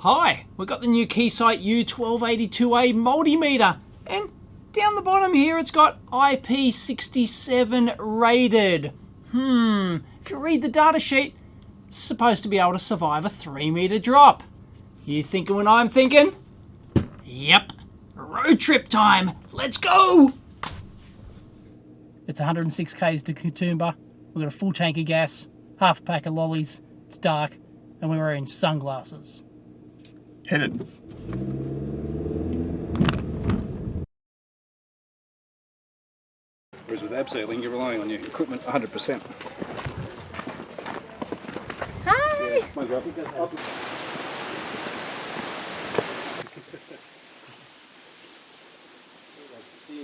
Hi, we've got the new Keysight U1282A Multimeter, and down the bottom here it's got IP67 rated. If you read the data sheet, it's supposed to be able to survive a 3-meter drop. You thinking what I'm thinking? Yep, road trip time, let's go! It's 106 k's to Katoomba, we've got a full tank of gas, half a pack of lollies, it's dark, and we're wearing sunglasses. Headed. Whereas with abseiling, you're relying on your equipment 100%. Hi! Yeah,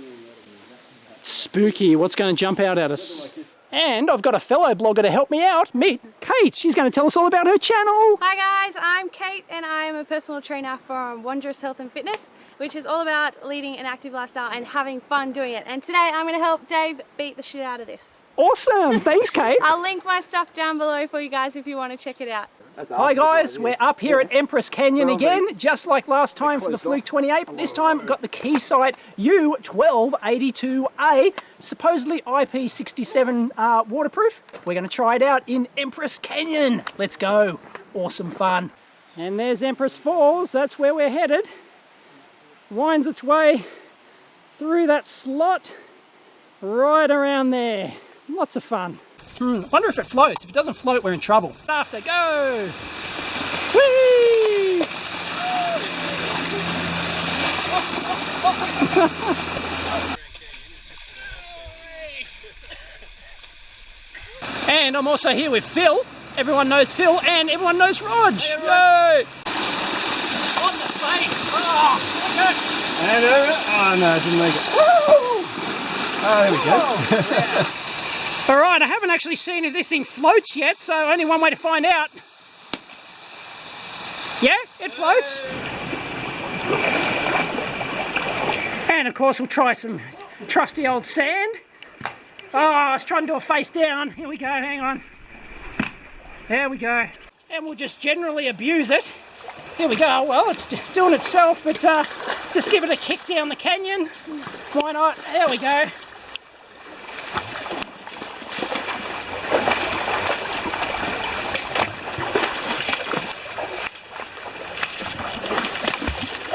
Spooky, what's going to jump out at us? And I've got a fellow blogger to help me out. Meet Kate. She's going to tell us all about her channel. Hi guys, I'm Kate and I am a personal trainer from Wondrous Health and Fitness, which is all about leading an active lifestyle and having fun doing it. And today I'm going to help Dave beat the shit out of this. Awesome, thanks Kate. I'll link my stuff down below for you guys if you want to check it out. Hi guys, we're up here at Empress Canyon again, just like last time for the Fluke 28, but this time got the Keysight U1282A, supposedly IP67 waterproof. We're going to try it out in Empress Canyon. Let's go. Awesome fun. And there's Empress Falls, that's where we're headed. Winds its way through that slot, right around there. Lots of fun. Wonder if it floats. If it doesn't float, we're in trouble. After, go! Whee! And I'm also here with Phil. Everyone knows Phil and everyone knows Rog. Hey, yay! On the face. Oh, good. and over. Oh no, I didn't make it. Woo! Oh, there we go. Yeah. All right, I haven't actually seen if this thing floats yet, so only one way to find out. Yeah, it floats. And of course, we'll try some trusty old sand. Oh, I was trying to do a face down. Here we go, hang on. There we go. And we'll just generally abuse it. Here we go. Well, it's doing itself, but just give it a kick down the canyon. Why not? There we go.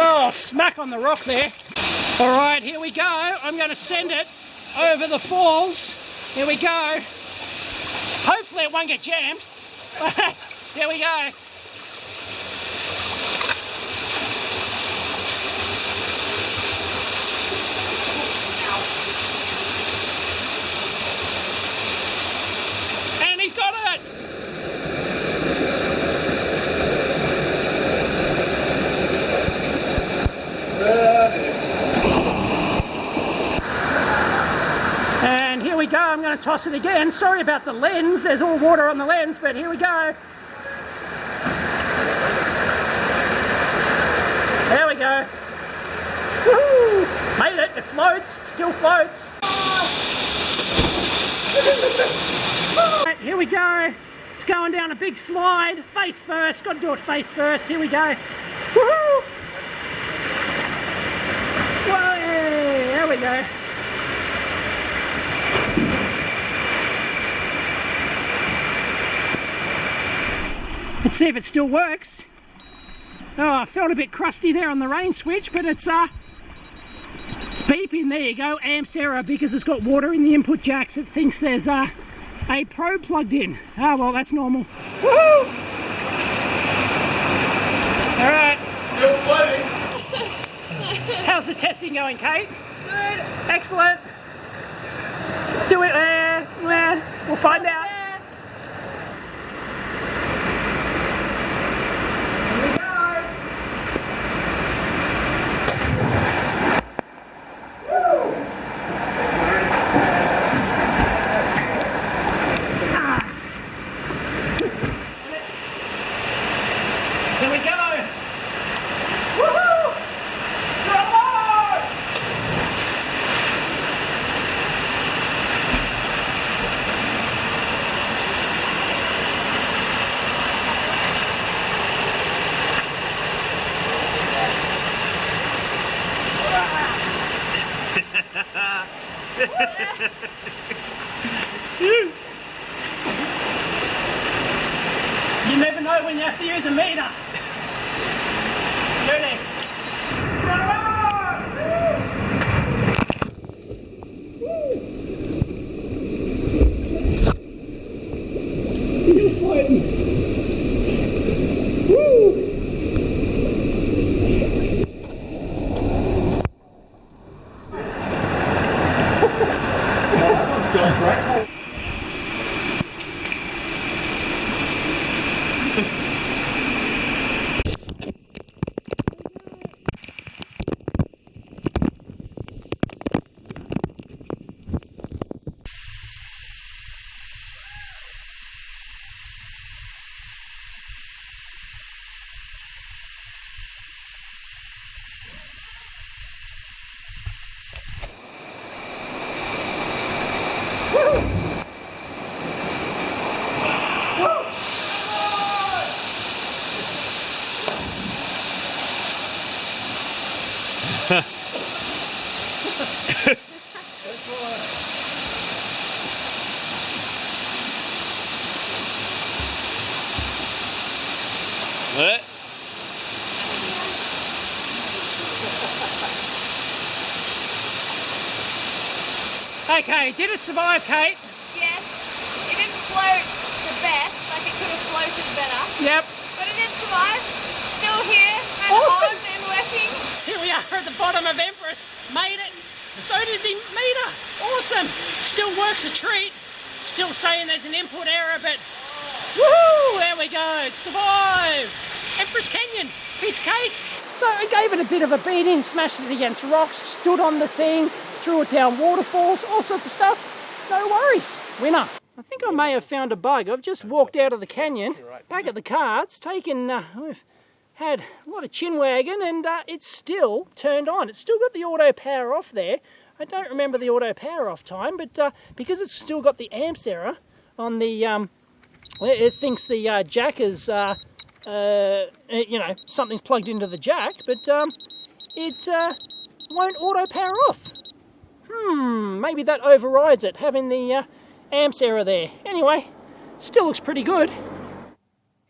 Oh, smack on the rock there. All right, here we go. I'm going to send it over the falls. Here we go. Hopefully it won't get jammed. But here we go. And he's got it. And here we go, I'm going to toss it again. Sorry about the lens, there's all water on the lens, but here we go. There we go. Woohoo! Made it, it floats, still floats. Right, here we go. It's going down a big slide, face first, got to do it face first. Here we go. Woohoo! Whoa, there we go. Let's see if it still works. Oh, I felt a bit crusty there on the rain switch, but it's beeping. There you go, amps error, because it's got water in the input jacks. It thinks there's a probe plugged in. Oh well, that's normal. Woohoo! All right. Still floating. How's the testing going, Kate? Good. Excellent. Let's do it. We'll find out. Here we go! Woohoo! Come on! Here's a meter. Ready? Still floating. Woo! What? Okay, did it survive, Kate? Yes, it didn't float the best, like it could have floated better. Yep. But it did survive. Still here and Awesome. on and working. Here we are at the bottom of Empress. Made it. So did the meter. Awesome. Still works a treat. Still saying there's an input error, but woohoo! There we go. It survived. Empress Canyon. Piece of cake. So I gave it a bit of a beating, smashed it against rocks, stood on the thing, threw it down waterfalls, all sorts of stuff. No worries. Winner. I think I may have found a bug. I've just walked out of the canyon, back at the car. It's taken, we've had a lot of chin wagging, and it's still turned on. It's still got the auto power off there. I don't remember the auto power off time, but because it's still got the amps error on the, it thinks the jack is, you know, something's plugged into the jack, but it won't auto power off. Maybe that overrides it, having the amps error there. Anyway, still looks pretty good.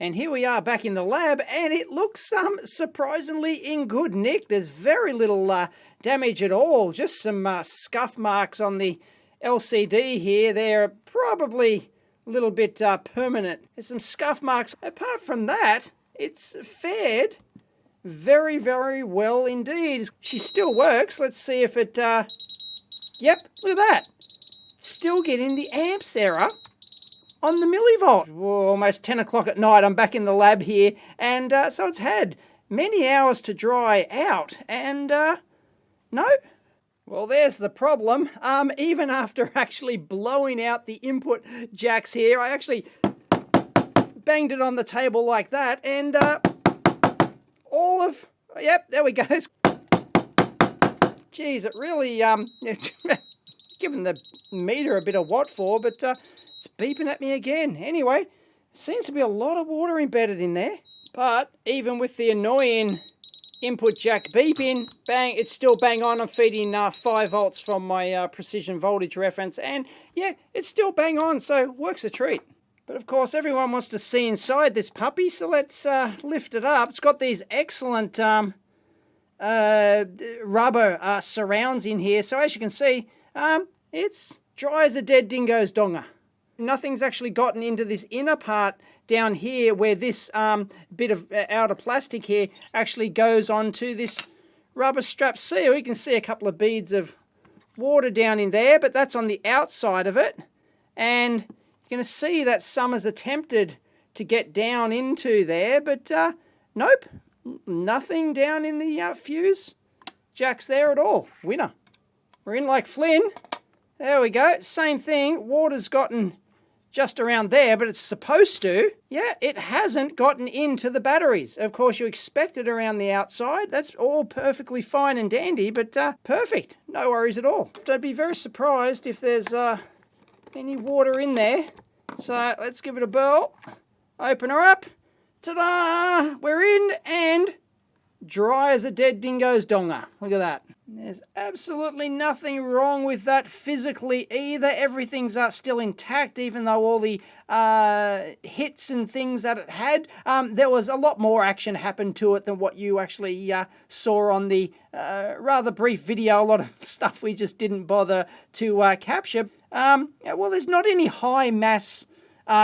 And here we are back in the lab, and it looks surprisingly in good nick. There's very little damage at all, just some scuff marks on the LCD here. They're probably a little bit permanent. There's some scuff marks. Apart from that, it's fared very, very well indeed. She still works. Let's see if it... Yep, look at that. Still getting the amps error on the millivolt. Whoa, almost 10 o'clock at night. I'm back in the lab here, and so it's had many hours to dry out, and no. Well, there's the problem. Even after actually blowing out the input jacks here, I actually banged it on the table like that, and all of, yep, there we go. Geez, it really, given the meter a bit of what for, but it's beeping at me again. Anyway, seems to be a lot of water embedded in there, but even with the annoying input jack beeping, bang, it's still bang on. I'm feeding 5 volts from my precision voltage reference, and yeah, it's still bang on, so works a treat. But of course, everyone wants to see inside this puppy, so let's lift it up. It's got these excellent rubber surrounds in here, so as you can see, it's dry as a dead dingo's donga. Nothing's actually gotten into this inner part down here where this bit of outer plastic here actually goes onto this rubber strap seal. You can see a couple of beads of water down in there, but that's on the outside of it, and you're going to see that some has attempted to get down into there, but nope, nothing down in the fuse jacks there at all. Winner. We're in like Flynn. There we go. Same thing. Water's gotten just around there, but it's supposed to. Yeah, it hasn't gotten into the batteries. Of course, you expect it around the outside. That's all perfectly fine and dandy, but perfect. No worries at all. I'd be very surprised if there's any water in there. So let's give it a burl. Open her up. Ta-da! We're in, and dry as a dead dingo's donga. Look at that. There's absolutely nothing wrong with that physically either. Everything's still intact, even though all the hits and things that it had. There was a lot more action happened to it than what you actually saw on the rather brief video. A lot of stuff we just didn't bother to capture. Well, there's not any high mass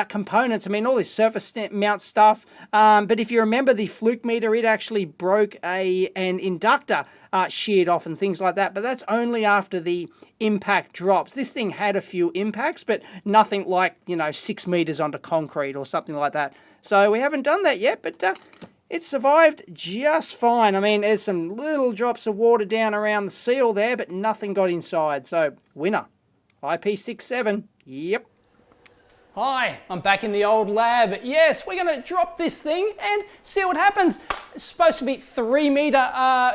components. I mean, all this surface mount stuff. But if you remember the fluke meter, it actually broke an inductor, sheared off and things like that. But that's only after the impact drops. This thing had a few impacts, but nothing like, 6 meters onto concrete or something like that. So we haven't done that yet, but it survived just fine. I mean, there's some little drops of water down around the seal there, but nothing got inside. So winner, IP67. Yep. Hi, I'm back in the old lab. Yes, we're going to drop this thing and see what happens. It's supposed to be 3 meter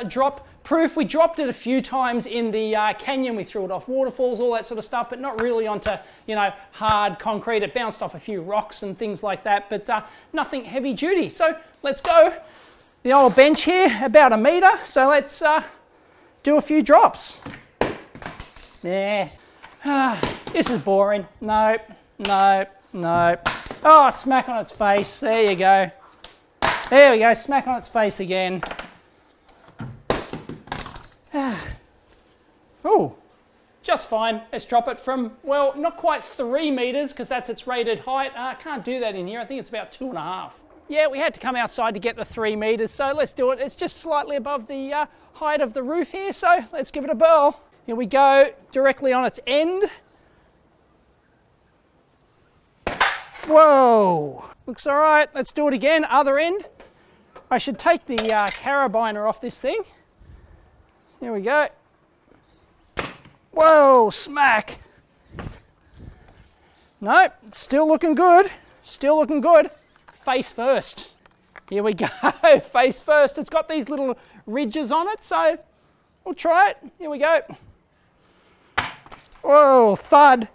drop proof. We dropped it a few times in the canyon. We threw it off waterfalls, all that sort of stuff, but not really onto, hard concrete. It bounced off a few rocks and things like that, but nothing heavy duty. So let's go. The old bench here, about 1 meter. So let's do a few drops. Yeah. This is boring. Nope. No. Oh, smack on its face. There you go. There we go. Smack on its face again. Oh, just fine. Let's drop it from, well, not quite 3 meters because that's its rated height. Can't do that in here. I think it's about 2.5. Yeah, we had to come outside to get the 3 meters, so let's do it. It's just slightly above the height of the roof here, so let's give it a whirl. Here we go, directly on its end. Whoa, looks all right. Let's do it again, other end. I should take the carabiner off this thing. Here we go. Whoa, smack. Nope, still looking good. Still looking good. Face first. Here we go, face first. It's got these little ridges on it, so we'll try it. Here we go. Whoa, thud.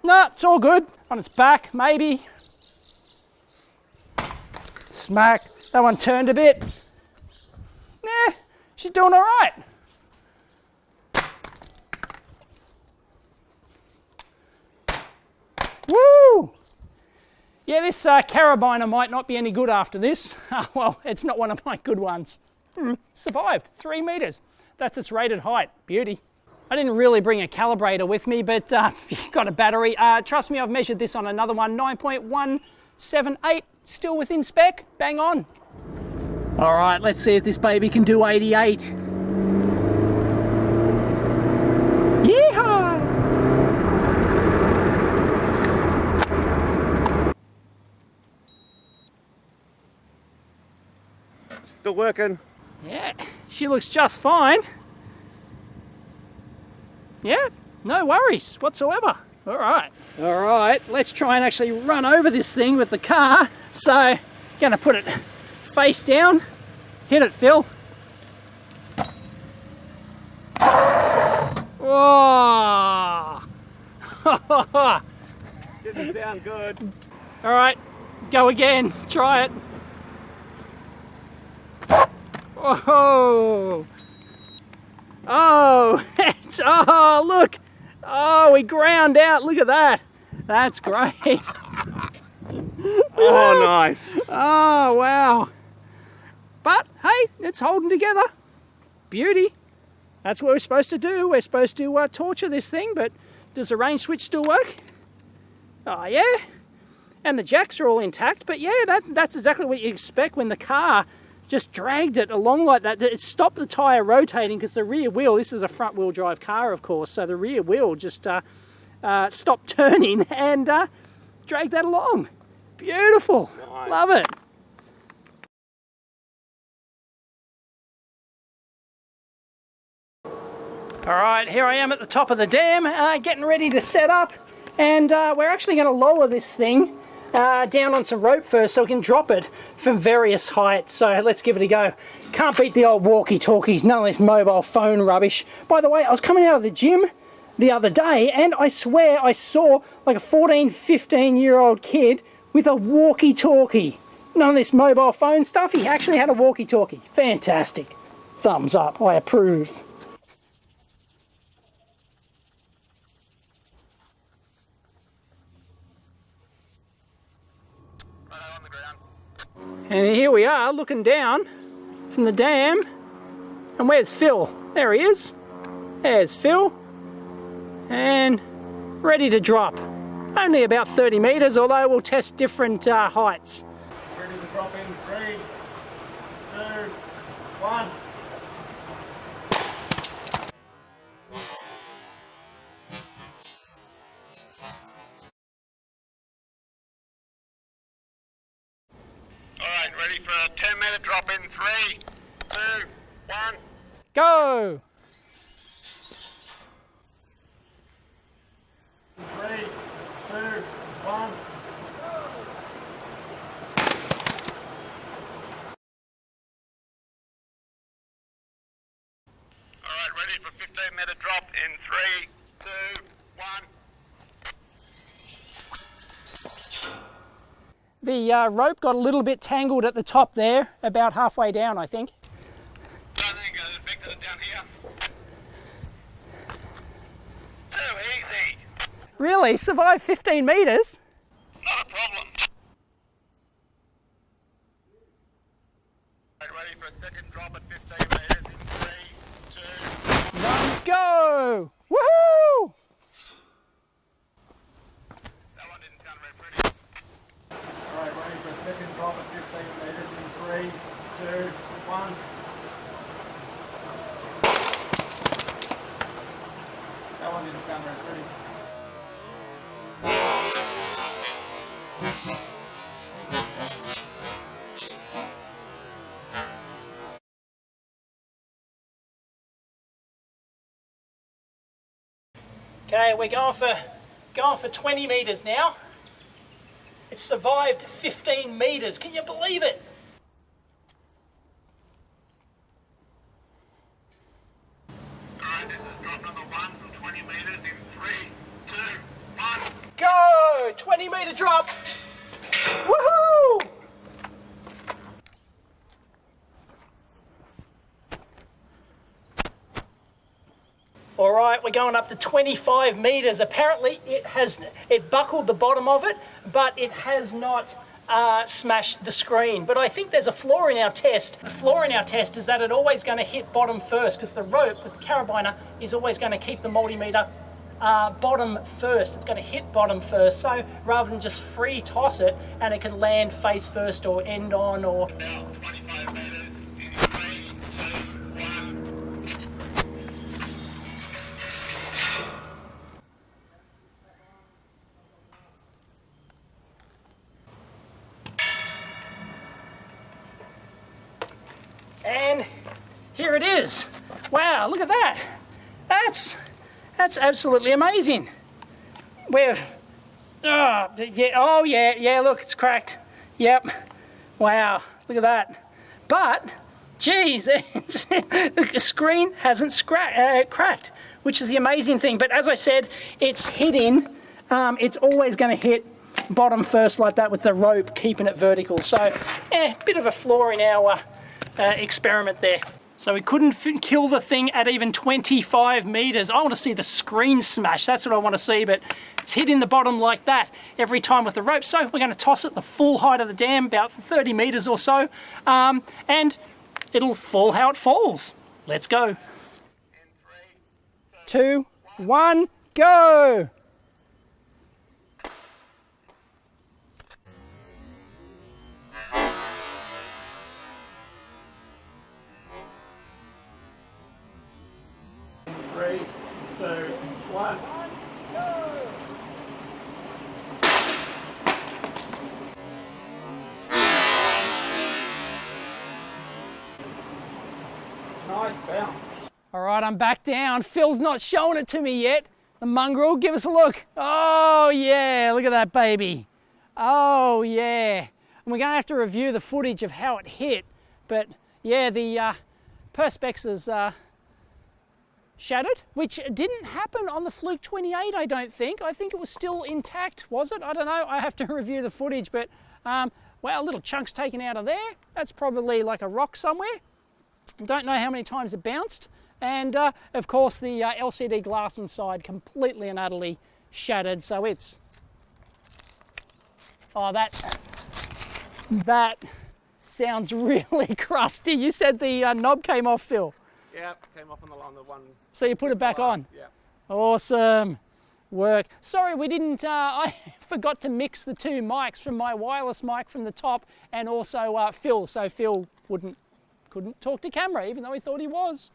No, it's all good. On its back, maybe. Smack. That one turned a bit. Nah, she's doing all right. Woo! Yeah, this carabiner might not be any good after this. Well, it's not one of my good ones. Survived, 3 meters. That's its rated height. Beauty. I didn't really bring a calibrator with me, but if you've got a battery, trust me, I've measured this on another one, 9.178, still within spec, bang on. All right, let's see if this baby can do 88. Yeehaw! Still working. Yeah, she looks just fine. Yeah, no worries whatsoever. All right, let's try and actually run over this thing with the car. So, gonna put it face down. Hit it, Phil. Whoa! Didn't sound good. All right, go again. Try it. Whoa! Oh, oh, look. Oh, we ground out. Look at that. That's great. Oh, nice. Oh, wow. But, hey, it's holding together. Beauty. That's what we're supposed to do. We're supposed to torture this thing, but does the range switch still work? Oh, yeah. And the jacks are all intact, but yeah, that's exactly what you expect when the car just dragged it along like that. It stopped the tyre rotating because the rear wheel, this is a front wheel drive car of course, so the rear wheel just stopped turning and dragged that along. Beautiful. Nice. Love it. All right, here I am at the top of the dam, getting ready to set up, and we're actually going to lower this thing down on some rope first so we can drop it from various heights. So let's give it a go. Can't beat the old walkie-talkies, none of this mobile phone rubbish. By the way, I was coming out of the gym the other day and I swear I saw like a 14, 15-year-old kid with a walkie-talkie. None of this mobile phone stuff. He actually had a walkie-talkie. Fantastic. Thumbs up. I approve. And here we are looking down from the dam. And where's Phil? There he is. There's Phil. And ready to drop. Only about 30 metres, although we'll test different heights. Ready to drop in 3, 2, 1. Alright, ready for a 10-meter drop in 3, 2, 1. Go! 3, 2, 1. Alright, ready for 15-meter drop in 3, 2, 1. The rope got a little bit tangled at the top there, about halfway down, I think. No, there you go, back to it down here. Too easy. Really? Survived 15 metres? Not a problem. Ready for a second drop at 15 meters in 3, 2, 1, go! Woohoo! that one didn't sound very pretty. Alright, ready for a second drop at 15 metres in 3, 2, 1. That one didn't sound very pretty. Okay, we're going for 20 metres now. It survived 15 metres. Can you believe it? Alright, this is drop number 1 from 20 meters in 3, 2, 1. Go! 20 metre drop. Woohoo! All right, we're going up to 25 metres. Apparently it buckled the bottom of it, but it has not smashed the screen. But I think there's a flaw in our test. The flaw in our test is that it's always going to hit bottom first, because the rope with the carabiner is always going to keep the multimeter bottom first. It's going to hit bottom first. So rather than just free toss it and it can land face first or end on or... Now, 25 meters in 3, 2, 1. And here it is. Wow, look at that. That's absolutely amazing. We've, yeah, look, it's cracked. Yep. Wow, look at that. But, geez, the screen hasn't cracked, which is the amazing thing. But as I said, it's hitting, it's always going to hit bottom first like that with the rope keeping it vertical. So, bit of a flaw in our experiment there. So we couldn't kill the thing at even 25 metres. I want to see the screen smash. That's what I want to see, but it's hitting the bottom like that every time with the rope. So we're going to toss it the full height of the dam, about 30 metres or so, and it'll fall how it falls. Let's go. 2, 1, go! Nice bounce. All right, I'm back down. Phil's not showing it to me yet. The mongrel, give us a look. Oh yeah, look at that baby. Oh yeah. And we're gonna have to review the footage of how it hit. But yeah, the perspex is shattered, which didn't happen on the Fluke 28, I don't think. I think it was still intact, was it? I don't know, I have to review the footage, but wow, little chunks taken out of there. That's probably like a rock somewhere. Don't know how many times it bounced. And of course the LCD glass inside completely and utterly shattered. So it's, oh, that sounds really crusty. You said the knob came off, Phil. Yeah, came off on the one. So you put it back on? Yeah. Awesome work. Sorry, we didn't, I forgot to mix the two mics from my wireless mic from the top and also Phil. So Phil couldn't talk to camera even though he thought he was.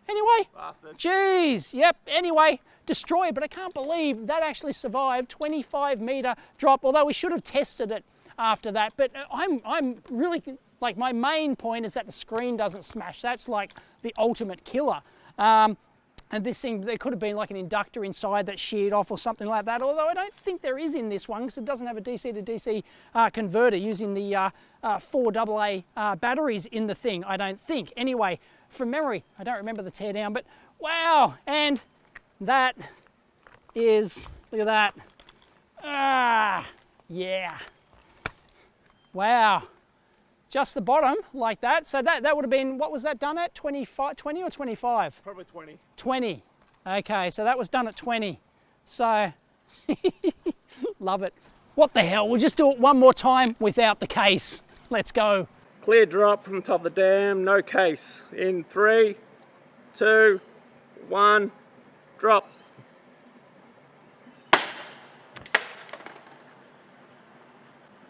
Anyway, Bastard. Geez, yep, anyway, destroyed, but I can't believe that actually survived 25 meter drop, although we should have tested it after that. But I'm really, like, my main point is that the screen doesn't smash. That's like the ultimate killer. And this thing, there could have been like an inductor inside that sheared off or something like that, although I don't think there is in this one because it doesn't have a DC to DC converter using the 4AA batteries in the thing, I don't think. Anyway, from memory, I don't remember the teardown, but wow, and that is, look at that. Ah, yeah. Wow. Just the bottom like that. So that would have been, what was that done at? 20 or 25? Probably 20. 20. Okay, so that was done at 20. So, love it. What the hell? We'll just do it one more time without the case. Let's go. Clear drop from the top of the dam, no case. In 3, 2, 1, drop.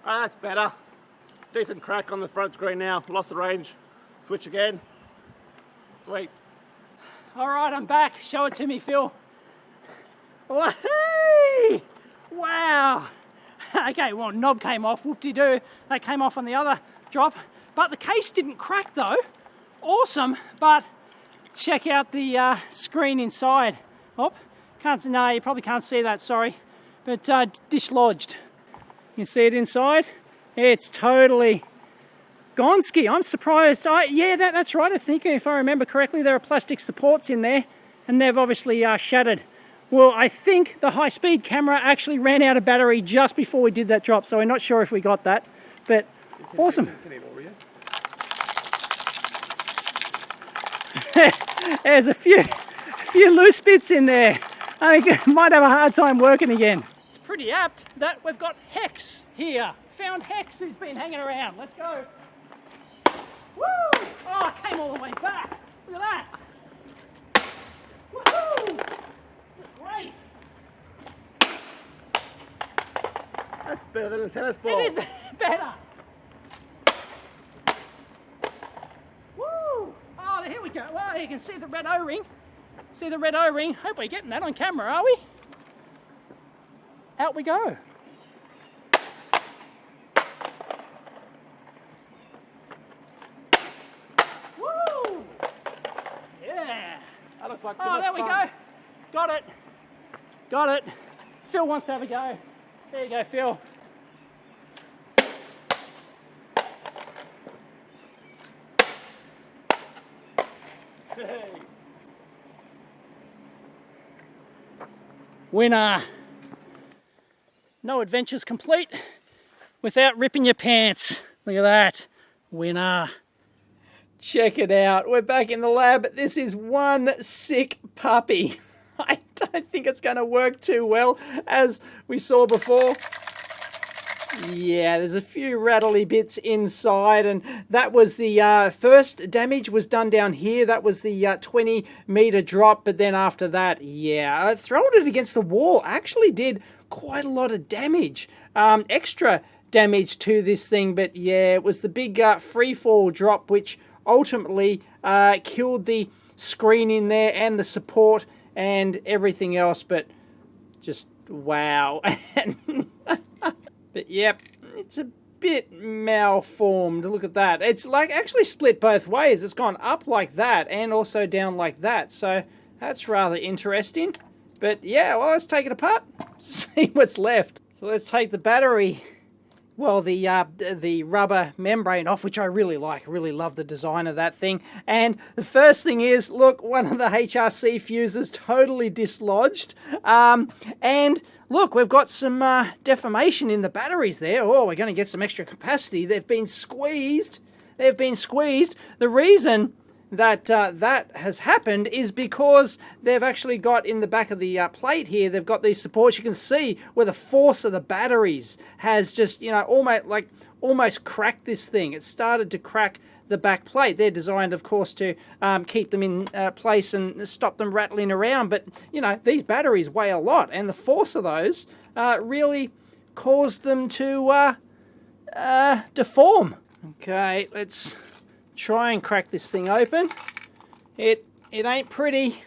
Ah, that's better. Decent crack on the front screen now. Lost the range. Switch again. Sweet. All right, I'm back. Show it to me, Phil. Whee! Wow. Okay, well, knob came off. Whoop-de-doo. That came off on the other drop. But the case didn't crack, though. Awesome. But check out the screen inside. Oh, no, you probably can't see that, sorry. But dislodged. You can see it inside. It's totally gonski. I'm surprised. Yeah, that's right. I think if I remember correctly, there are plastic supports in there and they've obviously shattered. Well, I think the high-speed camera actually ran out of battery just before we did that drop, so we're not sure if we got that, but awesome. There's a few loose bits in there. I think might have a hard time working again. It's pretty apt that we've got Hex here. Found Hex who's been hanging around. Let's go. Woo! Oh, it came all the way back. Look at that. Woohoo! This is great. That's better than a tennis ball. It is better. Woo! Oh, here we go. Well, you can see the red O-ring. See the red O-ring. Hope we're getting that on camera, are we? Out we go. Woo! Yeah. That looks like Oh, there we go. Got it. Got it. Phil wants to have a go. There you go, Phil. Hey. Winner. No adventures complete without ripping your pants. Look at that. Winner. Check it out. We're back in the lab. This is one sick puppy. I don't think it's going to work too well, as we saw before. Yeah, there's a few rattly bits inside, and that was the first damage was done down here. That was the 20 meter drop, but then after that, yeah, throwing it against the wall actually did quite a lot of damage. Extra damage to this thing, but yeah, it was the big free fall drop which ultimately killed the screen in there and the support and everything else, but just wow. But yep, it's a bit malformed. Look at that. It's like actually split both ways. It's gone up like that and also down like that. So that's rather interesting. But yeah, well, let's take it apart, see what's left. So let's take the battery, well, the rubber membrane off, which I really like. I really love the design of that thing. And the first thing is, look, one of the HRC fuses totally dislodged. And look, we've got some deformation in the batteries there. Oh, we're going to get some extra capacity. They've been squeezed. They've been squeezed. The reason that that has happened is because they've actually got in the back of the plate here, they've got these supports. You can see where the force of the batteries has just, you know, almost cracked this thing. It started to crack the back plate. They're designed, of course, to keep them in place and stop them rattling around. But, you know, these batteries weigh a lot, and the force of those really caused them to deform. Okay, let's try and crack this thing open. It ain't pretty.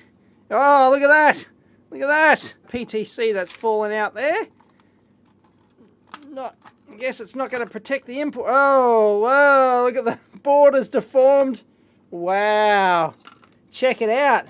Oh, look at that. Look at that. PTC that's fallen out there. I guess it's not going to protect the input. Oh, wow, look at the borders deformed. Wow. Check it out.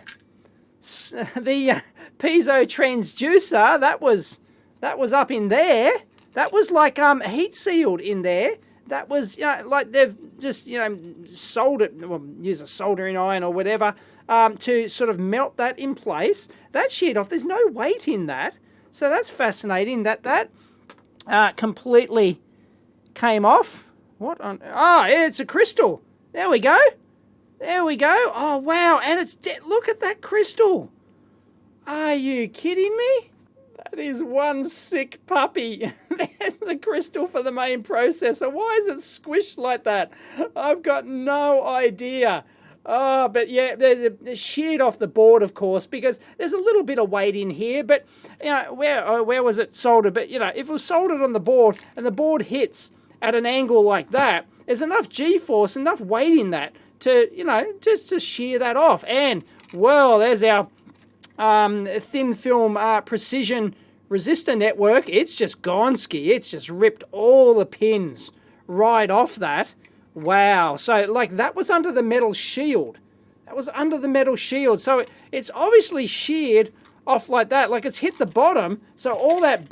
The piezo transducer, that was up in there. That was like heat sealed in there. That was, you know, like they've just, you know, soldered, well, use a soldering iron or whatever to sort of melt that in place. That sheared off. There's no weight in that. So that's fascinating that completely came off. What on? Oh, it's a crystal. There we go. There we go. Oh, wow. And it's dead. Look at that crystal. Are you kidding me? That is one sick puppy. There's the crystal for the main processor. Why is it squished like that? I've got no idea. Oh, but yeah, they're sheared off the board, of course, because there's a little bit of weight in here. But, you know, where was it soldered? But, you know, if it was soldered on the board and the board hits at an angle like that, there's enough G-force, enough weight in that to, you know, just to shear that off. And, well, there's our thin film precision resistor network. It's just gone ski. It's just ripped all the pins right off that. Wow. So like that was under the metal shield. That was under the metal shield. So it's obviously sheared off like that. Like it's hit the bottom. So all that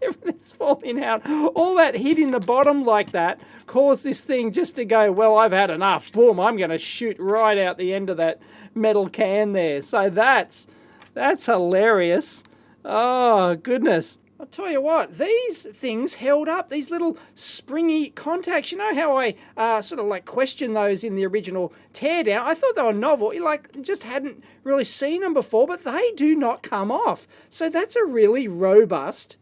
everything's falling out. All that hit in the bottom like that caused this thing just to go, well, I've had enough. Boom, I'm going to shoot right out the end of that metal can there. So that's hilarious. Oh, goodness. I'll tell you what, these things held up, these little springy contacts. You know how I sort of like questioned those in the original teardown? I thought they were novel. You like just hadn't really seen them before, but they do not come off. So that's a really robust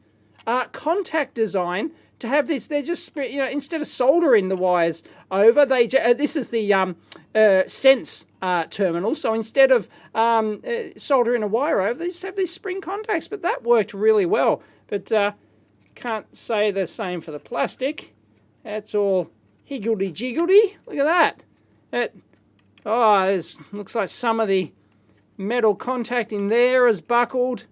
contact design to have this. They're just, you know, instead of soldering the wires over, this is the sense terminal. So instead of soldering a wire over, they just have these spring contacts. But that worked really well. But can't say the same for the plastic. That's all higgledy-jiggledy. Look at that. This looks like some of the metal contact in there is buckled.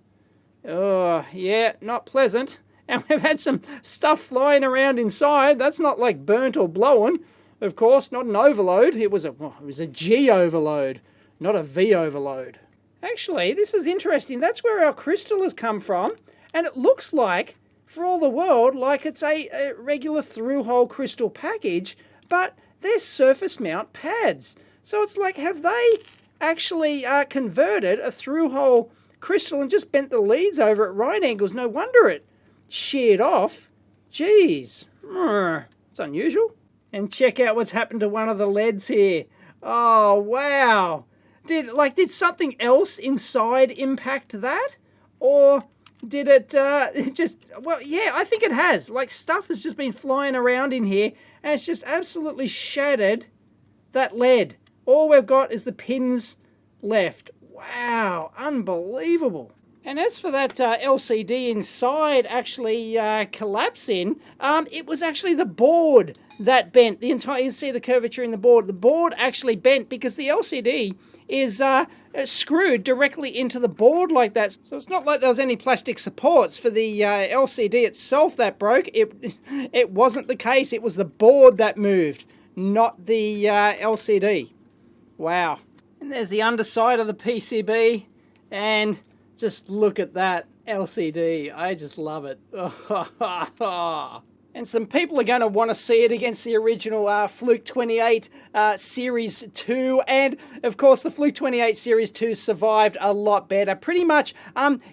Oh, yeah, not pleasant. And we've had some stuff flying around inside. That's not like burnt or blown. Of course, not an overload. It was a G overload, not a V overload. Actually, this is interesting. That's where our crystal has come from. And it looks like, for all the world, like it's a regular through-hole crystal package, but they're surface mount pads. So it's like, have they actually converted a through-hole crystal and just bent the leads over at right angles? No wonder it sheared off. Geez, it's unusual. And check out what's happened to one of the leads here. Oh, wow. Did something else inside impact that? Or did it well, yeah, I think it has. Like, stuff has just been flying around in here, and it's just absolutely shattered that lead. All we've got is the pins left. Wow, unbelievable. And as for that LCD inside actually collapsing, it was actually the board that bent. You can see the curvature in the board. The board actually bent because the LCD is screwed directly into the board like that. So it's not like there was any plastic supports for the LCD itself that broke. It wasn't the case. It was the board that moved, not the LCD. Wow. And there's the underside of the PCB, and just look at that LCD. I just love it. And some people are going to want to see it against the original Fluke 28 Series 2. And, of course, the Fluke 28 Series 2 survived a lot better. Pretty much,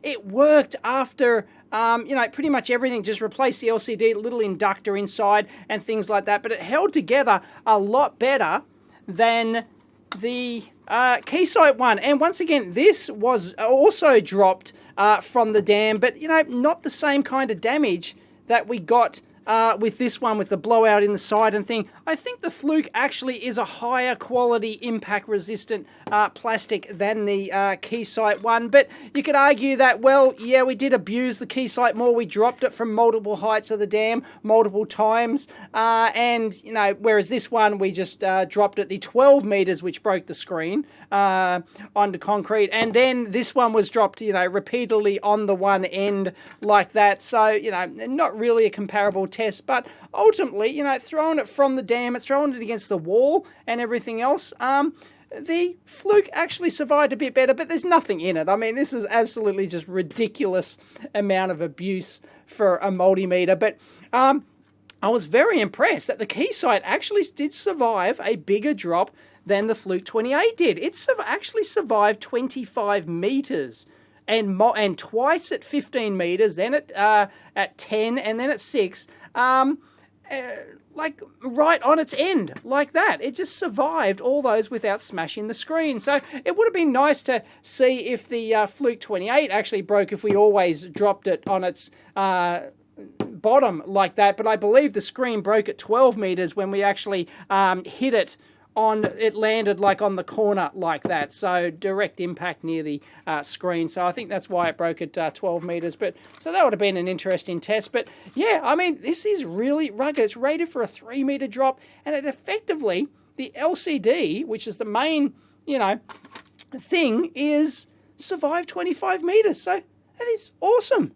it worked after, you know, pretty much everything. Just replaced the LCD, little inductor inside and things like that. But it held together a lot better than the Keysight one. And once again, this was also dropped from the dam. But, you know, not the same kind of damage that we got with this one, with the blowout in the side and thing. I think the Fluke actually is a higher quality impact resistant plastic than the Keysight one, but you could argue that, well, yeah, we did abuse the Keysight more. We dropped it from multiple heights of the dam multiple times, and, you know, whereas this one, we just dropped it the 12 meters, which broke the screen onto concrete, and then this one was dropped, you know, repeatedly on the one end like that. So, you know, not really a comparable test, but ultimately, you know, throwing it from the dam, it's throwing it against the wall and everything else, the Fluke actually survived a bit better, but there's nothing in it. I mean, this is absolutely just ridiculous amount of abuse for a multimeter, but I was very impressed that the Keysight actually did survive a bigger drop than the Fluke 28 did. It actually survived 25 meters. And twice at 15 meters, then at 10, and then at 6, like right on its end, like that. It just survived all those without smashing the screen. So it would have been nice to see if the Fluke 28 actually broke if we always dropped it on its bottom like that. But I believe the screen broke at 12 meters when we actually hit it. It landed like on the corner like that, so direct impact near the screen. So I think that's why it broke at 12 meters. But so that would have been an interesting test. But yeah, I mean, this is really rugged. It's rated for a 3 meter drop, and it effectively, the LCD, which is the main, you know, thing, is survived 25 meters. So that is awesome.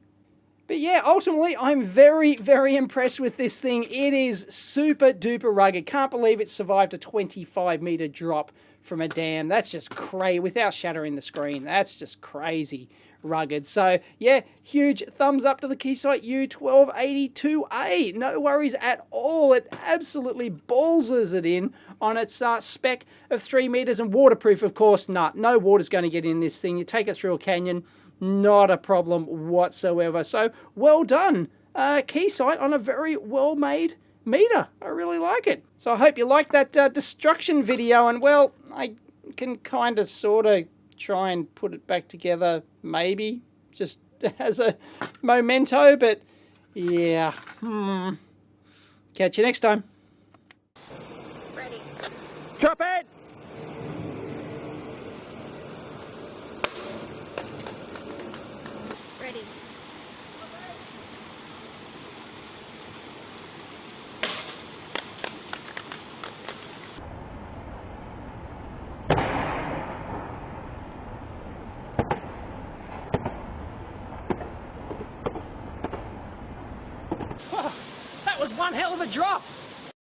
But yeah, ultimately, I'm very, very impressed with this thing. It is super duper rugged. Can't believe it survived a 25 meter drop from a dam. That's just crazy, without shattering the screen. That's just crazy rugged. So yeah, huge thumbs up to the Keysight U1282A. No worries at all. It absolutely ballses it in on its spec of 3 meters and waterproof, of course. No water's going to get in this thing. You take it through a canyon, not a problem whatsoever. So well done, Keysight, on a very well-made meter. I really like it. So I hope you like that destruction video, and well, I can kind of sort of try and put it back together, maybe, just as a memento, but yeah. Catch you next time. Ready. Drop it! Ready. That was one hell of a drop.